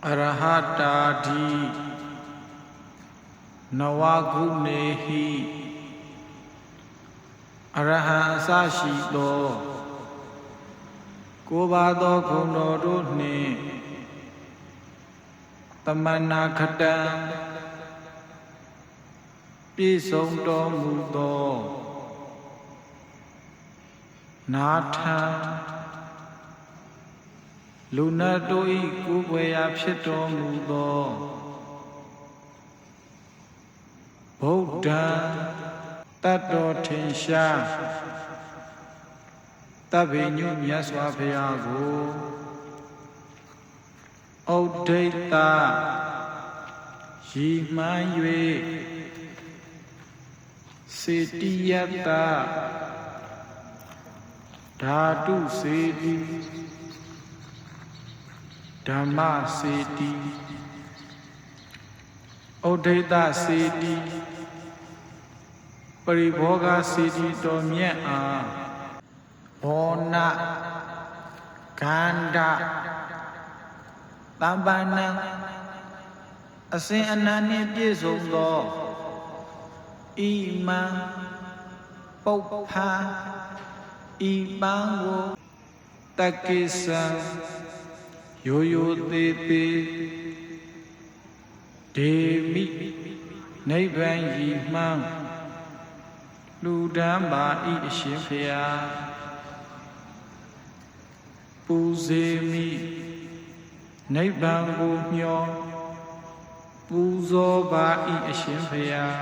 အရဟတာတိနဝကုနေဟိအရဟံအစရှိသောကိုးပါးသောဂုဏ်တော်တို့နှင့်သမဏခတံပြည့်စုံတော်မူသောနာထံလူနတ်တို့၏ကိုးကွယ်ရာဖြစ်တော်မူသောဗုဒ္ဓံတတ်တော်ထင်ရှားတဗ္ဗညုမြတ်စွာဘုရားကိုဩဒိတရည်မှန်း၍စေတိယတဓာတုစေတိဓမ္မစေတိဩဒိတစေတိပရိဘောဂစေတိတော်မြတ်အားဘောနကန္ဓသမ္ပန္နအစဉ်အနန္နှင့်ပြည့်စုံသောဣမံပုပ္ဖာဤပံကိုတက္ကိစံရိုရိုသေးသေးဒေမိနိဗ္ဗာန်ရည်မှန်းလူဒန်းပါဤအရှင်ဖျားပူဇေမိနိဗ္ဗာန်ကိုမျှော်ပူဇော်ပါဤအရှင်ဖျား